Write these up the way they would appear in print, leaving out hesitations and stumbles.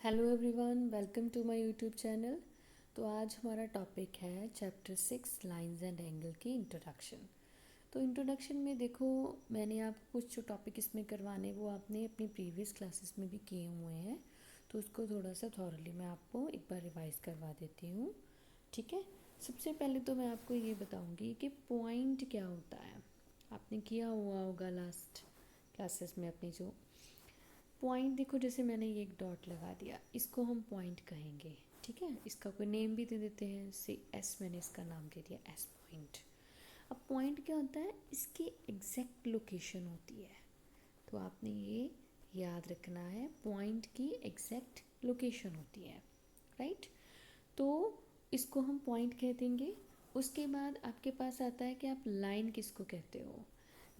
Hello everyone, welcome to my YouTube channel. तो आज हमारा टॉपिक है चैप्टर 6 लाइंस एंड एंगल की इंट्रोडक्शन। तो इंट्रोडक्शन में देखो, मैंने आपको कुछ जो टॉपिक इसमें करवाने वो आपने अपनी प्रीवियस क्लासेस में भी किए हुए हैं, तो उसको थोड़ा सा थॉरली मैं आपको एक बार रिवाइज करवा देती हूँ। ठीक है, सबसे पहले तो मैं आपको ये बताऊँगी कि पॉइंट क्या होता है। आपने किया हुआ होगा लास्ट क्लासेस में अपनी जो पॉइंट, देखो जैसे मैंने ये एक डॉट लगा दिया, इसको हम पॉइंट कहेंगे। ठीक है, इसका कोई नेम भी दे देते हैं, से एस, मैंने इसका नाम दे दिया एस पॉइंट। अब पॉइंट क्या होता है, इसकी एग्जैक्ट लोकेशन होती है। तो आपने ये याद रखना है, पॉइंट की एग्जैक्ट लोकेशन होती है, राइट। तो इसको हम पॉइंट कह देंगे। उसके बाद आपके पास आता है कि आप लाइन किसको कहते हो।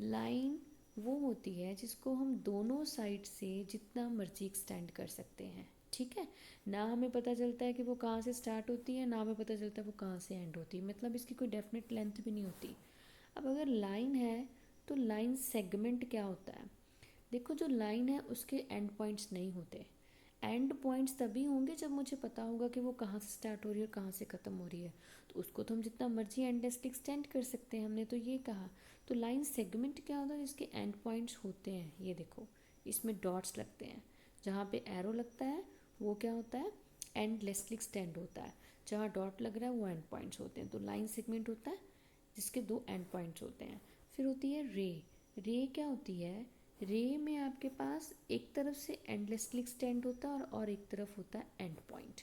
लाइन वो होती है जिसको हम दोनों साइड से जितना मर्जी एक्सटेंड कर सकते हैं। ठीक है, ना हमें पता चलता है कि वो कहाँ से स्टार्ट होती है, ना हमें पता चलता है वो कहाँ से एंड होती है, मतलब इसकी कोई डेफिनेट लेंथ भी नहीं होती। अब अगर लाइन है तो लाइन सेगमेंट क्या होता है, देखो जो लाइन है उसके एंड पॉइंट्स नहीं होते। एंड पॉइंट्स तभी होंगे जब मुझे पता होगा कि वो कहाँ से स्टार्ट हो रही है और कहाँ से ख़त्म हो रही है, तो उसको तो हम जितना मर्जी एंडलेसली एक्सटेंड कर सकते हैं, हमने तो ये कहा। तो लाइन सेगमेंट क्या होता है, जिसके एंड पॉइंट्स होते हैं। ये देखो, इसमें डॉट्स लगते हैं, जहाँ पे एरो लगता है वो क्या होता है, एंडलेसली एक्सटेंड होता है। जहाँ डॉट लग रहा है वो एंड पॉइंट्स होते हैं। तो लाइन सेगमेंट होता है जिसके दो एंड पॉइंट्स होते हैं। फिर होती है रे। रे क्या होती है, रे में आपके पास एक तरफ से एंडलेसली एक्सटेंड होता है और एक तरफ होता है एंड पॉइंट।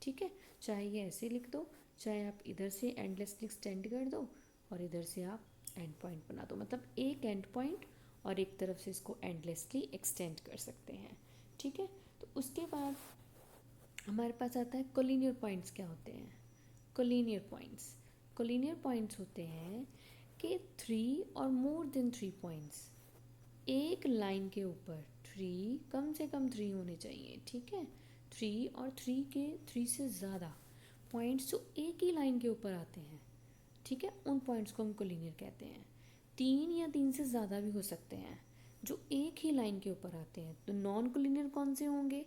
ठीक है, चाहे ये ऐसे लिख दो, चाहे आप इधर से एंडलेसली एक्सटेंड कर दो और इधर से आप एंड पॉइंट बना दो, मतलब एक एंड पॉइंट और एक तरफ से इसको एंडलेसली एक्सटेंड कर सकते हैं। ठीक है, तो उसके बाद हमारे पास आता है कोलिनियर पॉइंट्स। क्या होते हैं कोलिनियर पॉइंट्स? कोलिनियर पॉइंट्स होते हैं कि 3 और मोर देन 3 पॉइंट्स एक लाइन के ऊपर, कम से कम 3 होने चाहिए। ठीक है, 3 और 3 से ज़्यादा पॉइंट्स जो एक ही लाइन के ऊपर आते हैं, ठीक है, उन पॉइंट्स को हम कोलिनियर कहते हैं। 3 या 3 से ज़्यादा भी हो सकते हैं जो एक ही लाइन के ऊपर आते हैं। तो नॉन कोलिनियर कौन से होंगे,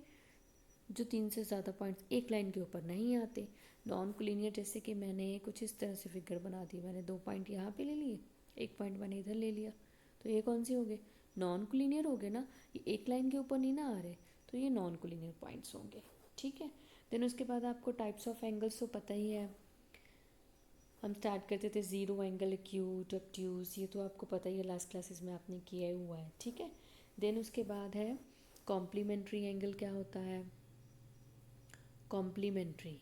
जो 3 से ज़्यादा पॉइंट्स एक लाइन के ऊपर नहीं आते। नॉन कोलिनियर जैसे कि मैंने कुछ इस तरह से फिगर बना दी, मैंने 2 पॉइंट यहाँ पे ले लिए, एक पॉइंट मैंने इधर ले लिया, तो ये कौन से हो गए, नॉन कोलिनियर हो गए ना। ये एक लाइन के ऊपर नहीं ना आ रहे, तो ये नॉन कोलिनियर पॉइंट्स होंगे। ठीक है, देन उसके बाद आपको टाइप्स ऑफ एंगल्स तो पता ही है। हम स्टार्ट करते थे ज़ीरो एंगल, एक्यूट, ऑब्ट्यूज, ये तो आपको पता ही है, लास्ट क्लासेस में आपने किया हुआ है। ठीक है, देन उसके बाद है कॉम्प्लीमेंट्री एंगल। क्या होता है कॉम्प्लीमेंट्री?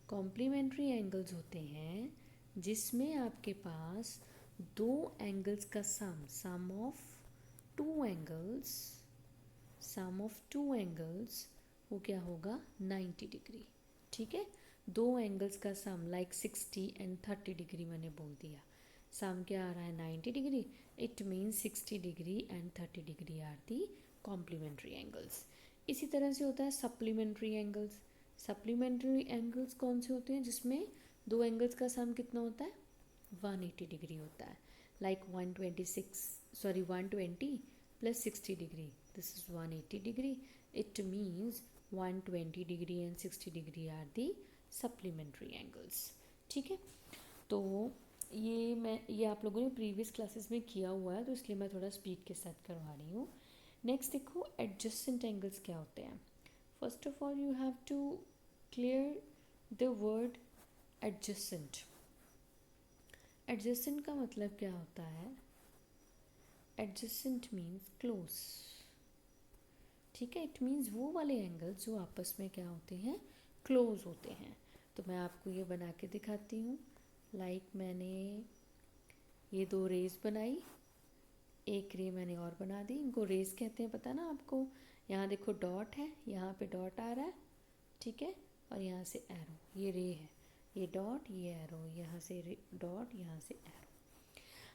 कॉम्प्लीमेंट्री एंगल्स होते हैं जिसमें आपके पास दो एंगल्स का सम ऑफ टू एंगल्स, वो क्या होगा, 90 डिग्री। ठीक है, दो एंगल्स का सम लाइक 60 एंड 30 डिग्री मैंने बोल दिया, सम क्या आ रहा है, 90 degree. It means 60 degree and 30 degree are the complementary angles. इसी तरह से होता है सप्लीमेंट्री एंगल्स। सप्लीमेंट्री एंगल्स कौन से होते हैं, जिसमें दो एंगल्स का सम कितना होता है, 180 डिग्री होता है। Like 120 plus 60 degree, this is 180 degree. It means 120 degree and 60 degree are the supplementary angles. ठीक है, तो ये आप लोगों ने प्रीवियस क्लासेस में किया हुआ है, तो इसलिए मैं थोड़ा स्पीड के साथ करवा रही हूँ। नेक्स्ट देखो, एडजस्टेंट एंगल्स क्या होते हैं। First of all you have to clear the word adjacent. Adjacent का मतलब क्या होता है, एडजस्टेंट मीन्स क्लोज। ठीक है, इट मीन्स वो वाले एंगल्स जो आपस में क्या होते हैं, क्लोज होते हैं। तो मैं आपको ये बना के दिखाती हूँ। लाइक मैंने ये दो रेज बनाई, एक रे मैंने और बना दी, इनको रेज कहते हैं, पता ना आपको। यहाँ देखो डॉट है, यहाँ पे डॉट आ रहा है, ठीक है, और यहाँ से एरो, ये रे है, ये डॉट, ये एरो, यहाँ से डॉट, यहाँ से एरो।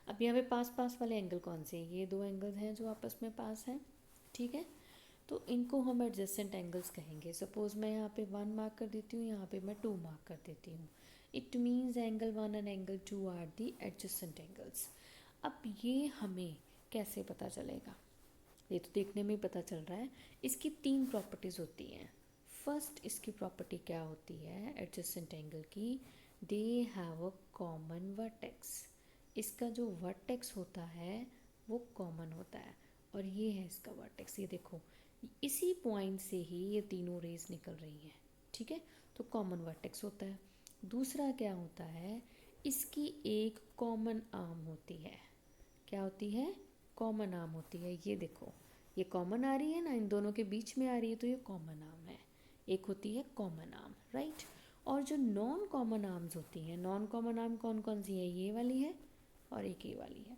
अब यहाँ पे पास पास वाले एंगल कौन से हैं, ये दो एंगल्स हैं जो आपस में पास हैं। ठीक है, तो इनको हम एडजेसेंट एंगल्स कहेंगे। सपोज मैं यहाँ पे 1 मार्क कर देती हूँ, यहाँ पे मैं 2 मार्क कर देती हूँ। It means angle 1 and angle 2 are the adjacent angles. अब ये हमें कैसे पता चलेगा, ये तो देखने में ही पता चल रहा है। इसकी 3 प्रॉपर्टीज़ होती हैं। फर्स्ट इसकी प्रॉपर्टी क्या होती है एडजेसेंट एंगल की, they have a common vertex. इसका जो वर्टेक्स होता है वो कॉमन होता है, और ये है इसका वर्टेक्स। ये देखो इसी पॉइंट से ही ये तीनों रेज निकल रही हैं, ठीक है, तो कॉमन वर्टेक्स होता है। दूसरा क्या होता है, इसकी एक कॉमन आर्म होती है। क्या होती है, कॉमन आर्म होती है। ये देखो ये कॉमन आ रही है ना, इन दोनों के बीच में आ रही है, तो ये कॉमन आर्म है। एक होती है कॉमन आर्म, राइट। और जो नॉन कॉमन आर्म्स होती हैं, नॉन कॉमन आर्म कौन कौन सी है, ये वाली है और एक ये वाली है।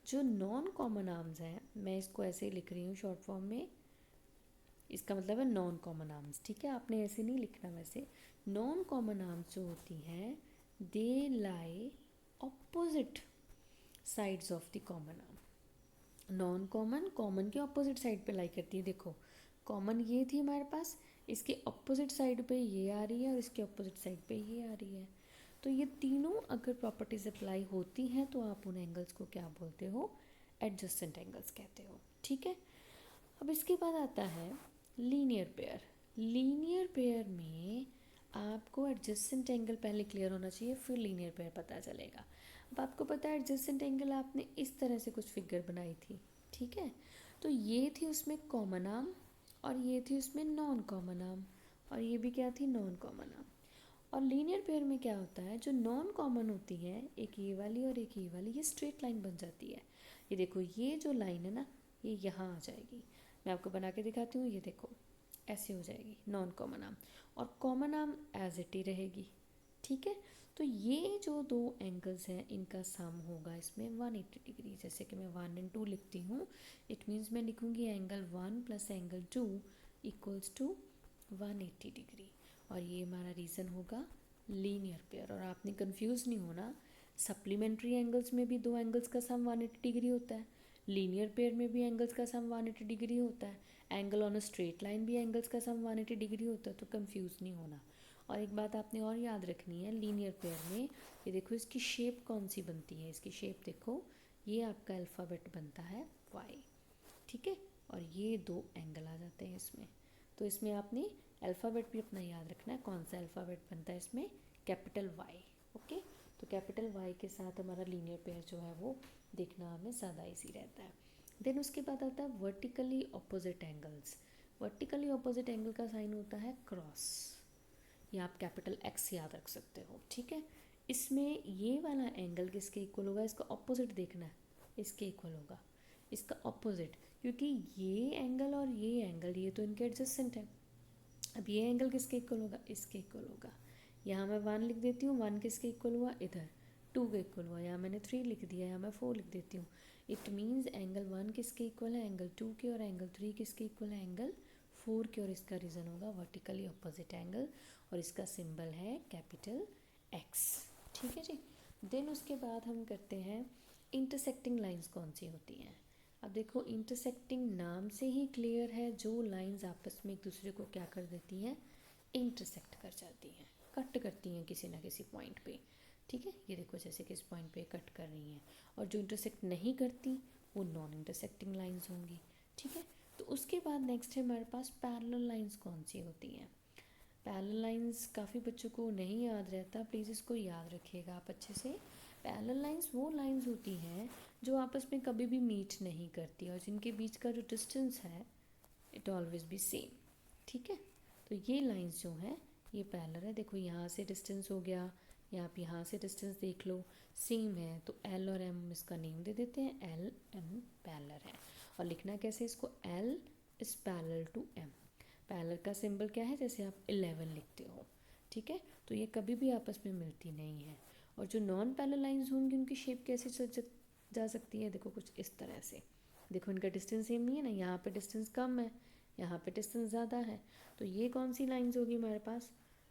जो नॉन कॉमन आर्म्स हैं, मैं इसको ऐसे ही लिख रही हूँ शॉर्ट फॉर्म में, इसका मतलब है नॉन कॉमन आर्म्स, ठीक है, आपने ऐसे नहीं लिखना। वैसे नॉन कॉमन आर्म्स जो होती हैं, they lie opposite sides of the common arm. Non common common के ऑपोजिट साइड पे लाई करती है। देखो कॉमन ये थी हमारे पास, इसके ऑपोजिट साइड पे ये आ रही है और इसके ऑपोजिट साइड पे ये आ रही है। तो ये तीनों अगर प्रॉपर्टीज अप्लाई होती हैं तो आप उन एंगल्स को क्या बोलते हो, एडजस्टेंट एंगल्स कहते हो, ठीक है। अब इसके बाद आता है लीनियर पेयर। लीनियर पेयर में आपको एडजेसेंट एंगल पहले क्लियर होना चाहिए, फिर लीनियर पेयर पता चलेगा। अब आपको पता है एडजेसेंट एंगल आपने इस तरह से कुछ फिगर बनाई थी, ठीक है, तो ये थी उसमें कॉमन आर्म और ये थी उसमें नॉन कॉमन आर्म, और ये भी क्या थी, नॉन कॉमन आर्म। और लीनियर पेयर में क्या होता है, जो नॉन कॉमन होती है, एक ये वाली और एक ये वाली, ये स्ट्रेट लाइन बन जाती है। ये देखो ये जो लाइन है ना, ये यहाँ आ जाएगी। मैं आपको बना के दिखाती हूँ, ये देखो ऐसे हो जाएगी नॉन कॉमन आर्म, और कॉमन आर्म एज इट ही रहेगी, ठीक है। तो ये जो दो एंगल्स हैं इनका सम होगा इसमें 180 डिग्री। जैसे कि मैं 1 और 2 लिखती हूँ, इट मीन्स मैं लिखूँगी angle 1 plus angle 2 equals to 180 degree, और ये हमारा रीज़न होगा लीनियर पेयर। और आपने कंफ्यूज नहीं होना, सप्लीमेंट्री एंगल्स में भी दो एंगल्स का सम 180 डिग्री होता है, लीनियर पेयर में भी एंगल्स का सम 180 डिग्री होता है, angle on a straight line भी एंगल्स का सम 180 डिग्री होता है, तो कंफ्यूज नहीं होना। और एक बात आपने और याद रखनी है, लीनियर पेयर में ये देखो इसकी शेप कौन सी बनती है, इसकी शेप देखो, ये आपका अल्फ़ाबेट बनता है वाई, ठीक है, और ये दो एंगल आ जाते हैं इसमें। तो इसमें आपने अल्फ़ाबेट भी अपना याद रखना है, कौन सा अल्फ़ाबेट बनता है इसमें, कैपिटल वाई, ओके। तो कैपिटल वाई के साथ हमारा लीनियर पेयर जो है वो देखना हमें ज़्यादा ईजी रहता है। देन उसके बाद आता है vertically opposite angles. Vertically opposite angle का साइन होता है क्रॉस, या आप कैपिटल एक्स याद रख सकते हो, ठीक है। इसमें ये वाला एंगल किसके इक्वल होगा, इसका ऑपोजिट देखना है, इसके इक्वल होगा, इसका ऑपोजिट, क्योंकि ये एंगल और ये एंगल ये तो इनके एडजस्टेंट है। अब ये एंगल किसके इक्वल होगा, इसके इक्वल होगा। यहाँ मैं 1 लिख देती हूँ, 1 किसके इक्वल हुआ, इधर 2 के इक्वल हुआ। यहाँ मैंने 3 लिख दिया, यहाँ मैं 4 लिख देती हूँ। इट मीन्स एंगल 1 किसके इक्वल है, एंगल 2 के, और एंगल 3 किसके इक्वल है, एंगल 4 के, और इसका रीज़न होगा वर्टिकली ऑपोजिट एंगल, और इसका सिंबल है कैपिटल एक्स, ठीक है जी। देन उसके बाद हम करते हैं इंटरसेक्टिंग लाइंस कौन सी होती हैं। अब देखो इंटरसेक्टिंग नाम से ही क्लियर है, जो लाइंस आपस में एक दूसरे को क्या कर देती हैं, इंटरसेक्ट कर जाती हैं, कट करती हैं किसी ना किसी पॉइंट पे, ठीक है। ये देखो जैसे कि इस पॉइंट पे कट कर रही हैं, और जो इंटरसेक्ट नहीं करती वो नॉन इंटरसेक्टिंग लाइंस होंगी, ठीक है। तो उसके बाद नेक्स्ट है हमारे पास पैरेलल लाइंस कौन सी होती हैं। पैरेलल लाइंस काफ़ी बच्चों को नहीं याद रहता, प्लीज़ इसको याद रखिएगा आप अच्छे से। पैरेलल लाइंस वो लाइंस होती हैं जो आपस में कभी भी मीट नहीं करती, और जिनके बीच का जो डिस्टेंस है इट ऑलवेज बी सेम, ठीक है। तो ये लाइंस जो हैं ये पैरेलल है। देखो यहाँ से डिस्टेंस हो गया, या आप यहाँ से डिस्टेंस देख लो, सेम है, तो एल और एम इसका नेम दे देते हैं, एल एम पैरेलल है। और लिखना कैसे इसको, L is parallel to M. Parallel का सिंबल क्या है, जैसे आप 11 लिखते हो, ठीक है। तो ये कभी भी आपस में मिलती नहीं है। और जो नॉन पैरेलल लाइंस होंगी उनकी शेप कैसे जा सकती है, देखो कुछ इस तरह से। देखो इनका डिस्टेंस सेम नहीं है ना, यहाँ पे डिस्टेंस कम है, यहाँ पे डिस्टेंस ज़्यादा है, तो ये कौन सी लाइंस होगी हमारे पास,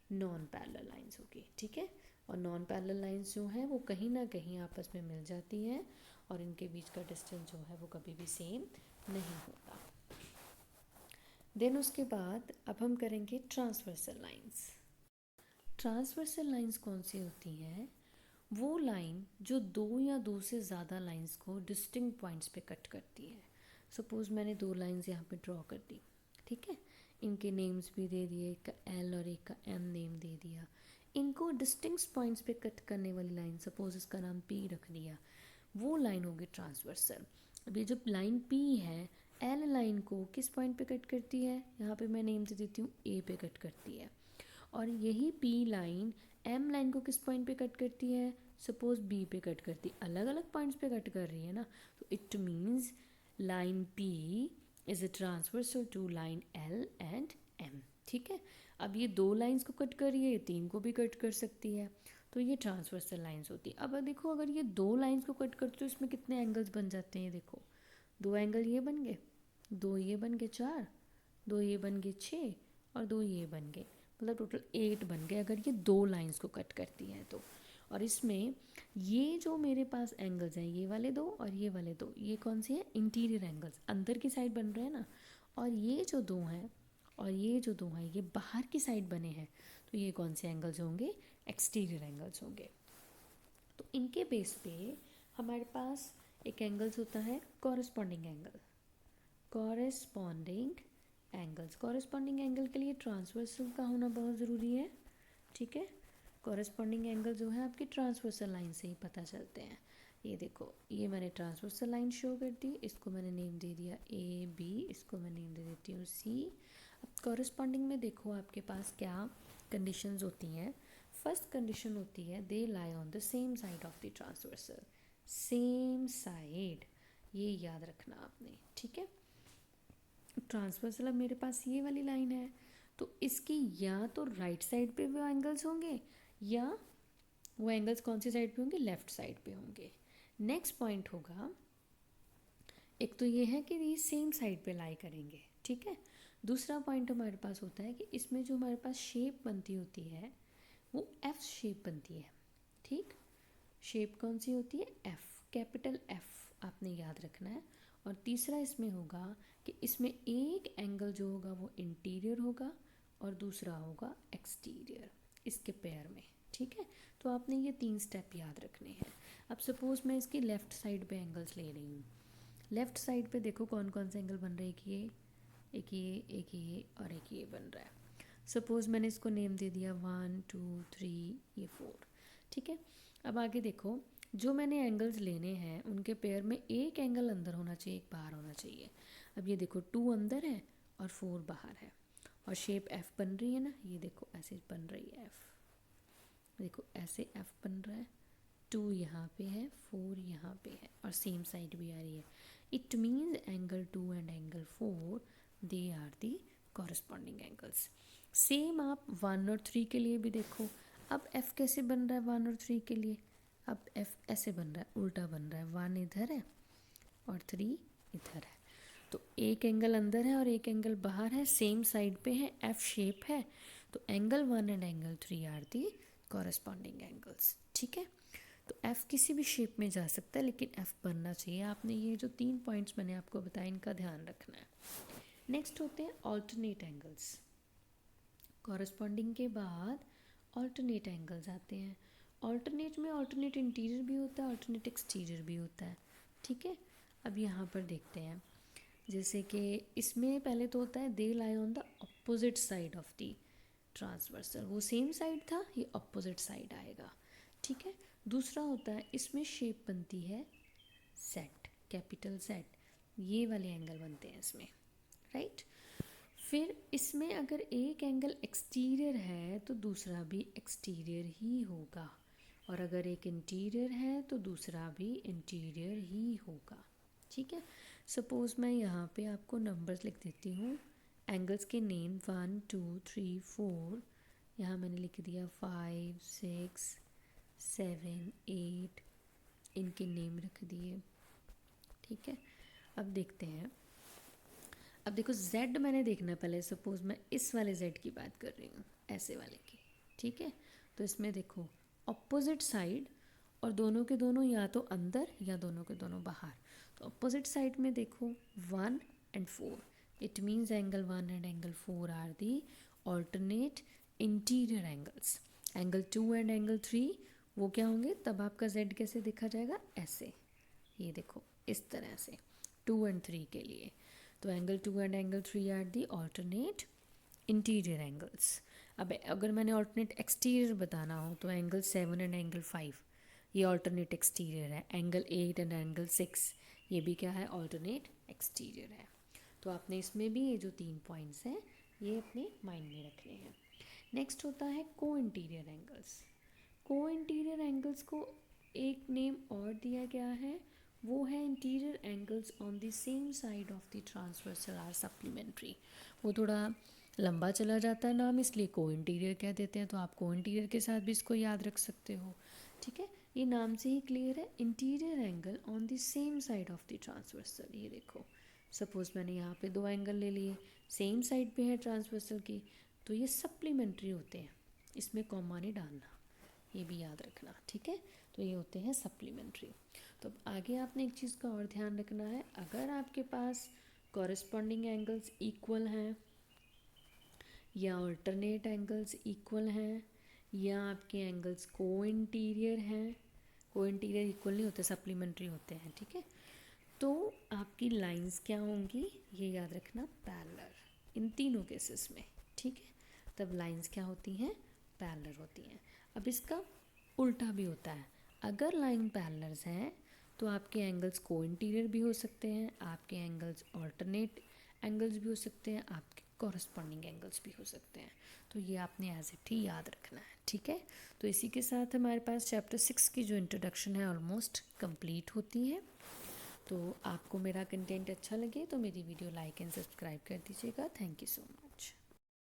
नॉन पैरेलल लाइंस होगी, ठीक है। और नॉन पैरेलल लाइंस जो हैं वो कहीं ना कहीं आपस में मिल जाती हैं, और इनके बीच का डिस्टेंस जो है वो कभी भी सेम नहीं होता। देन उसके बाद अब हम करेंगे ट्रांसवर्सल लाइंस। ट्रांसवर्सल लाइंस कौन सी होती हैं, वो लाइन जो दो या दो से ज़्यादा लाइंस को डिस्टिंक्ट पॉइंट्स पे कट करती है। सपोज़ मैंने दो लाइंस यहाँ पे ड्रॉ कर दी, ठीक है, इनके नेम्स भी दे दिए, एक का एल और एक का एम नेम दे दिया। इनको डिस्टिंक्ट पॉइंट्स पे कट करने वाली लाइन, सपोज इसका नाम पी रख दिया, वो लाइन होगी ट्रांसवर्सल। अब ये जो लाइन पी है, एल लाइन को किस पॉइंट पे कट करती है, यहाँ पे मैं नेम दे देती हूँ ए पे कट करती है। और यही पी लाइन एम लाइन को किस पॉइंट पे कट करती है, सपोज बी पे कट करती है। अलग अलग पॉइंट्स पे कट कर रही है ना, तो it means line P is a transversal to line L and M. ठीक है, अब ये दो लाइंस को कट कर रही है, ये तीन को भी कट कर सकती है, तो ये ट्रांसवर्सल लाइंस होती है। अब देखो अगर ये दो लाइंस को कट करती तो इसमें कितने एंगल्स बन जाते हैं, देखो दो एंगल ये बन गए, दो ये बन गए 4, दो ये बन गए 6 और दो ये बन गए, मतलब टोटल 8 बन गए अगर ये दो लाइंस को कट करती हैं तो। और इसमें ये जो मेरे पास एंगल्स हैं, ये वाले दो और ये वाले दो, ये कौन से हैं, इंटीरियर एंगल्स, अंदर की साइड बन रहे हैं ना। और ये जो दो हैं और ये जो दो हैं, ये बाहर की साइड बने हैं, तो ये कौन से एंगल्स होंगे, एक्सटीरियर एंगल्स होंगे। तो इनके बेस पे हमारे पास एक एंगल्स होता है corresponding angle. Corresponding angles, corresponding angle के लिए ट्रांसवर्सल का होना बहुत ज़रूरी है। ठीक है, कॉरस्पॉन्डिंग एंगल जो है आपकी ट्रांसवर्सल लाइन से ही पता चलते हैं। ये देखो, ये मैंने ट्रांसवर्सल लाइन शो कर दी, इसको मैंने नेम दे दिया ए बी, इसको मैं नेम दे देती हूँ सी। अब कॉरस्पॉन्डिंग में देखो आपके पास क्या कंडीशंस होती हैं। फर्स्ट कंडीशन होती है they lie on the same side of the transversal, same side, ये याद रखना आपने। ठीक है, ट्रांसवर्सल अब मेरे पास ये वाली लाइन है, तो इसकी या तो राइट साइड पे वो एंगल्स होंगे, या वो एंगल्स कौन सी साइड पे होंगे, लेफ्ट साइड पे होंगे। नेक्स्ट पॉइंट होगा, एक तो ये है कि ये सेम साइड पे लाई करेंगे। ठीक है, दूसरा पॉइंट हमारे पास होता है कि इसमें जो हमारे पास शेप बनती होती है वो एफ शेप बनती है। ठीक, शेप कौन सी होती है, एफ, कैपिटल एफ आपने याद रखना है। और तीसरा इसमें होगा कि इसमें एक एंगल जो होगा वो इंटीरियर होगा और दूसरा होगा एक्सटीरियर, इसके पेयर में। ठीक है, तो आपने ये 3 स्टेप याद रखने हैं। अब सपोज मैं इसकी लेफ़्ट साइड पे एंगल्स ले रही हूँ। लेफ़्ट साइड पे देखो कौन कौन से एंगल बन रहे हैं, एक ये एक ये और एक ये बन रहा है। सपोज़ मैंने इसको नेम दे दिया 1 2 3 ये 4। ठीक है, अब आगे देखो, जो मैंने एंगल्स लेने हैं उनके पेयर में एक एंगल अंदर होना चाहिए, एक बाहर होना चाहिए। अब ये देखो 2 अंदर है और 4 बाहर है, और शेप एफ बन रही है ना, ये देखो ऐसे बन रही है एफ, देखो ऐसे एफ बन रहा है, 2 यहाँ पे है, 4 यहाँ पे है और सेम साइड भी आ रही है। It means angle 2 and angle 4 they are the corresponding angles. Same आप 1 और 3 के लिए भी देखो। अब एफ कैसे बन रहा है 1 और 3 के लिए, अब एफ ऐसे बन रहा है, उल्टा बन रहा है, 1 इधर है और 3 इधर है, तो एक एंगल अंदर है और एक एंगल बाहर है, सेम साइड पे है, एफ शेप है, तो angle 1 and angle 3 are the corresponding angles. ठीक है, तो एफ किसी भी शेप में जा सकता है, लेकिन एफ बनना चाहिए। आपने ये जो 3 पॉइंट्स मैंने आपको बताया इनका ध्यान रखना है। नेक्स्ट होते हैं ऑल्टरनेट एंगल्स। कॉरस्पॉन्डिंग के बाद ऑल्टरनेट एंगल्स आते हैं। ऑल्टरनेट में ऑल्टरनेट इंटीरियर भी होता है, ऑल्टरनेट एक्सटीरियर भी होता है। ठीक है, अब यहाँ पर देखते हैं, जैसे कि इसमें पहले तो होता है they lie on the opposite side of the transversal, वो सेम साइड था, ये अपोजिट साइड आएगा। ठीक है, दूसरा होता है इसमें शेप बनती है जेड, कैपिटल जेड, ये वाले एंगल बनते हैं इसमें, राइट। फिर इसमें अगर एक एंगल एक्सटीरियर है तो दूसरा भी एक्सटीरियर ही होगा, और अगर एक इंटीरियर है तो दूसरा भी इंटीरियर ही होगा। ठीक है, सपोज़ मैं यहाँ पे आपको नंबर्स लिख देती हूँ, एंगल्स के नेम 1 2 3 4, यहाँ मैंने लिख दिया 5 6 7 8, इनके नेम रख दिए। ठीक है, अब देखते हैं, अब देखो z मैंने देखना है पहले, सपोज मैं इस वाले z की बात कर रही हूँ, ऐसे वाले की। ठीक है, तो इसमें देखो अपोजिट साइड, और दोनों के दोनों या तो अंदर या दोनों के दोनों बाहर। तो अपोजिट साइड में देखो 1 and 4, it means angle 1 and angle 4 are the alternate interior angles. Angle 2 and angle 3 वो क्या होंगे, तब आपका z कैसे देखा जाएगा, ऐसे, ये देखो इस तरह से 2 एंड 3 के लिए। तो angle 2 and angle 3 are the alternate interior angles. अब अगर मैंने ऑल्टरनेट एक्सटीरियर बताना हो तो एंगल 7 एंड एंगल 5 ये ऑल्टरनेट एक्सटीरियर है। एंगल 8 एंड एंगल 6 ये भी क्या है, ऑल्टरनेट एक्सटीरियर है। तो आपने इसमें भी ये जो 3 पॉइंट्स हैं ये अपने माइंड में रखने हैं। नेक्स्ट होता है co-interior angles. Co-interior angles को एक नेम और दिया गया है, वो है interior angles on the same side of the transversal are supplementary. वो थोड़ा लंबा चला जाता है नाम, इसलिए को इंटीरियर कह देते हैं। तो आप को इंटीरियर के साथ भी इसको याद रख सकते हो। ठीक है, ये नाम से ही क्लियर है, interior angle on the same side of the transversal. ये देखो, सपोज मैंने यहाँ पे 2 एंगल ले लिए, सेम साइड पे है ट्रांसवर्सल की, तो ये सप्लीमेंट्री होते हैं, इसमें कॉमा नहीं डालना, ये भी याद रखना। ठीक है, तो ये होते हैं सप्लीमेंट्री। तो आगे आपने एक चीज़ का और ध्यान रखना है, अगर आपके पास कॉरेस्पॉन्डिंग एंगल्स इक्वल हैं या अल्टरनेट एंगल्स इक्वल हैं या आपके एंगल्स को इंटीरियर हैं, को इंटीरियर इक्वल नहीं होते, सप्लीमेंट्री होते हैं। ठीक है, तो आपकी लाइंस क्या होंगी ये याद रखना, पैरेलल, इन तीनों केसेस में। ठीक है, तब लाइंस क्या होती हैं, पैरेलल होती हैं। अब इसका उल्टा भी होता है, अगर लाइन पैरेलल्स हैं तो आपके एंगल्स को इंटीरियर भी हो सकते हैं, आपके एंगल्स ऑल्टरनेट एंगल्स भी हो सकते हैं, आपके कॉरस्पॉन्डिंग एंगल्स भी हो सकते हैं। तो ये आपने एज इट ही याद रखना है। ठीक है, तो इसी के साथ हमारे पास चैप्टर 6 की जो इंट्रोडक्शन है ऑलमोस्ट कंप्लीट होती है। तो आपको मेरा कंटेंट अच्छा लगे तो मेरी वीडियो लाइक एंड सब्सक्राइब कर दीजिएगा। Thank you so much.